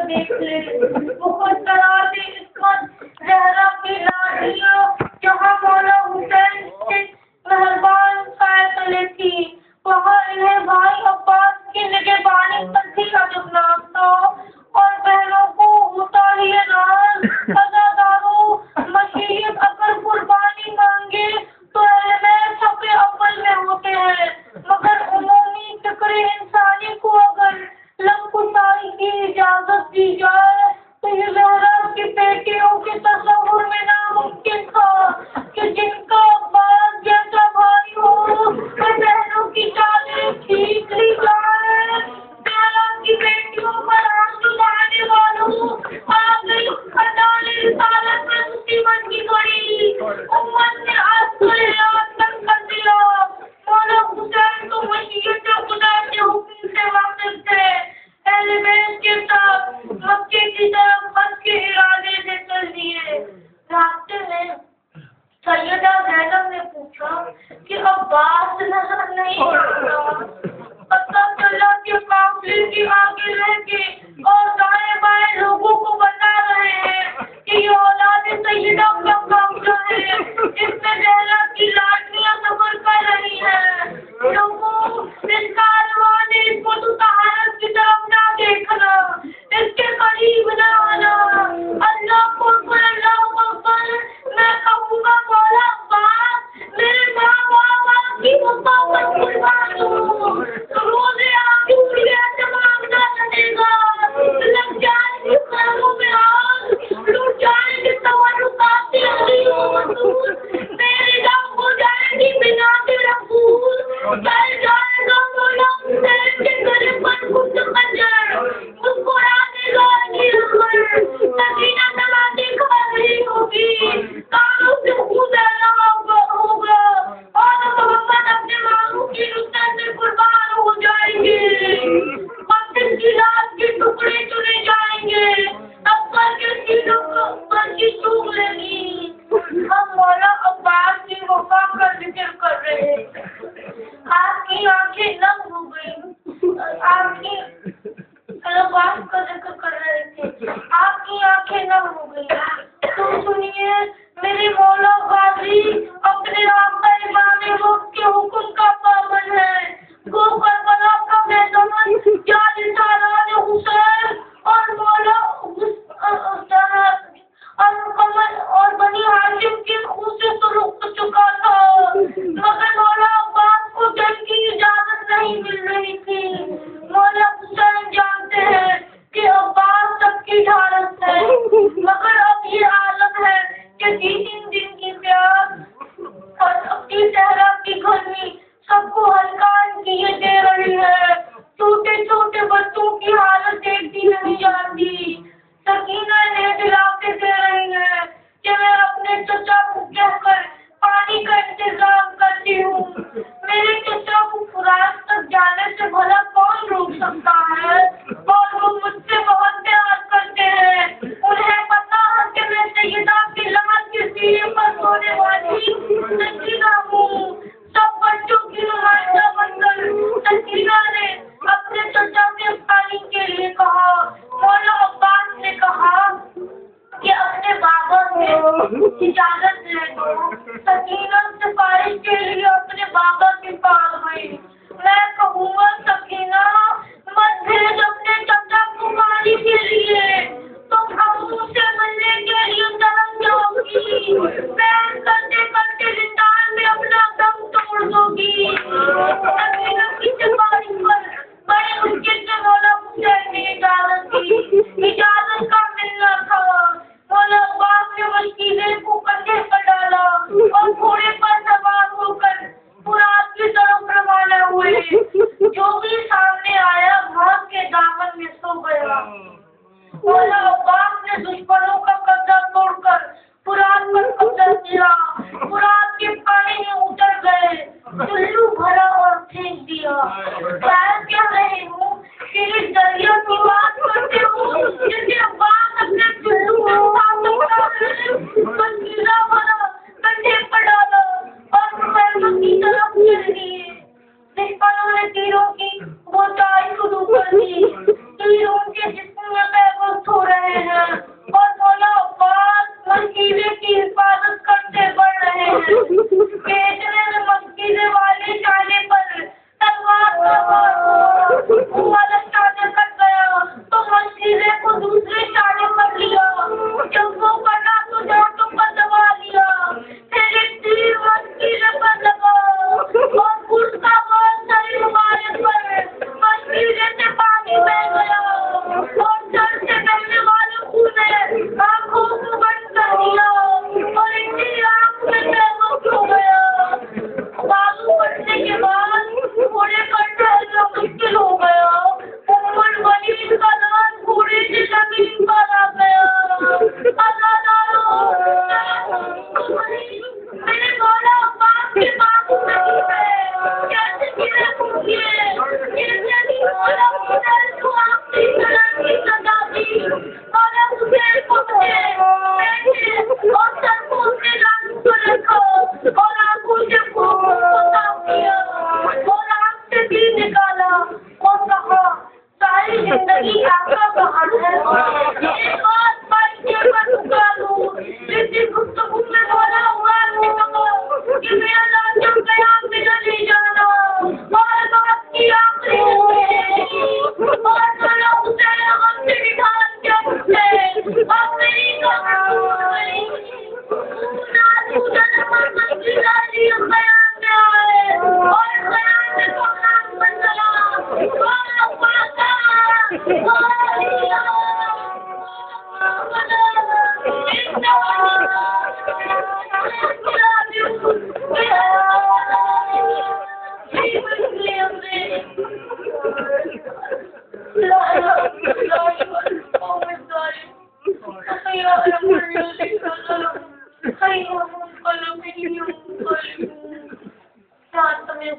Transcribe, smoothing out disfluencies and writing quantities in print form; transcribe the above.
देख ले, बहुत करा दे इसमत जहरा की लाडियाँ, जहाँ मौला हुसैन से मेहरबान फैसले थी, वहाँ इन्हें भाई अब्बास की निगहबानी पर भी अजबनाक था, और बहनों को होता ही नाज, अज़ादारों मशीयत अगर कुर्बानी मांगे तो अहले सफ़े अव्वल में होते हैं, मगर उमूमी फिक्र इंसानी को अगर लंकुशाई की इजाजत दी जाए तो ये ज़हरा की बेटियों के तस्वुर में नामुमकिन था कि जिनका अब्बास जैसा भाई हो और बहनों की चादरें खींच ली जाए। ज़हरा की बेटियों पर आंसू बहाने वालों आ गई खजाने रिसालत में मुसीबत की घड़ी, उम्मत ने आस्तान कर दिया। मौला हुसैन तो मशीयत खुदा के हुक्म से वाकिफ थे, अहले बैत के साथ मक्के की तरफ हज के इरादे से चल दिए। रास्ते में सैयदा ज़ैनब ने पूछा कि अब्बास नजर नहीं आता। पता चला कि काफिले के आगे रह के और दाएं बाएं लोगों को बता रहे हैं कि ये औलाद सैयदा का काफिला है, इसमें ज़हरा की लाडलियां सफर कर रही हैं। लोगों, इस कारवां ने इसको तो तहारत की तरफ ना देखना, इसके करीब ना आना। अल्लाह अकबर, मैं कहूँगा मौला अब्बास मेरे माँ बाप की मोहब्बत कुर्बान हो, रोज़े आँखों से मांगना चलेगा, लग जाएंगे पैरों में आग, लूट जाएंगे तवल्लुकात मेरी दम हो जाएगी बिना के रसूल, चल जाएगा मौला हुसैन के गले पर कुछ खंजर, मुस्कुरा देगा अली अकबर, सकीना तलाते खा रही होगी, कानों से कूद रहा होगा और मोहम्मद अपने मांगों की नुसरत में कुर्बान हो जाएंगे, मस्जिद की लाश के टुकड़े चुने जाएंगे, अकबर के सीनों को ऊपर की चूम लेगी। हम मौला अब्बास की वफा का जिक्र कर रहे थे, आपकी आंखें नम हो गई, आपकी अब्बास का जिक्र कर रहे थे, आपकी आंखें नम हो गई। तो सुनिए मेरे मौला गाजी अपने आका इमाम वक्त के हुक्म का पाबंद है, गो करबला का मैदान जालिम सालान हुसैन और मौला और बनी हाशिम के खून से सुलूक हो चुका था, मगर मौला अब्बास को जंग की इजाजत नहीं मिल रही थी। मौला हुसैन जानते हैं कि अब्बास सबकी ढारस है, मगर अब ये हालत है कि 3 दिन की प्यास और अपनी ज़हरा की गर्मी सबको हल्कान किए दे रही है। छोटे छोटे बच्चों की हालत देखती नहीं जाती। सकीना ने दिला के दे रही है कि मैं अपने चचा को कहकर पानी का इंतजाम करती हूँ। मेरे चचा को फुरात तक जाने से भला कौन रोक सकता है, और वो मुझसे बहुत प्यार करते हैं। उन्हें पता है कि मैं सैयदा की लाश के सीने पर सोने वाली सकीना हूँ। सब बच्चों की नुमाइंदा बनकर सकीना ने अपने चचा से पानी के लिए कहा। मौला अब्बास ने कहा कि अपने बाबा से इजाजत ले दो। सकीना सिफारिश के लिए अपने बाबा के पास गई। मैं कहूँगा सकीना मत भेज अपने चचा को पानी के लिए, तुम अम्मू से मिलने के लिए तरस जाओगी, पैर करते करते जिंदान में अपना दम तोड़ दोगी। सकीना की सिफारिश पर बड़े मुश्किल से मौला हुसैन ने इजाजत दी। इजाजत का मिलना था। मौला अब्बास ने वकीलें को कंधे पर डाला और घोड़े पर सवार होकर फुरात की तरफ रवाना हुए। जो भी सामने आया भाग के दामन में सो गया। मौला अब्बास ने दुश्मनों का कब्जा तोड़कर फुरात पर कब्जा किया। फुरात के पानी में उतर गए, चुल्लू भरा और फेंक दिया। शायद कह रहे हूँ कि इस दरिया की बात करते हो जिसे अब्बास अपने चुल्लू में बंदीला भरा कंधे पर डाला और मुसलमान की तरफ चल दिए। दुश्मनों ने तीरों की बोटाई शुरू कर दी। तीर उनके जिस्म में पैबंद का बाहर है एक बात बाइक के मैं चुका दूँ जिसकी गुफ्तगू में बोला हुआ हूँ कि मेरा लाजम कयाम भी नहीं जाना और बात की आखिरी और बोला उसे हम से निकाल के उठे अब मेरी शांत में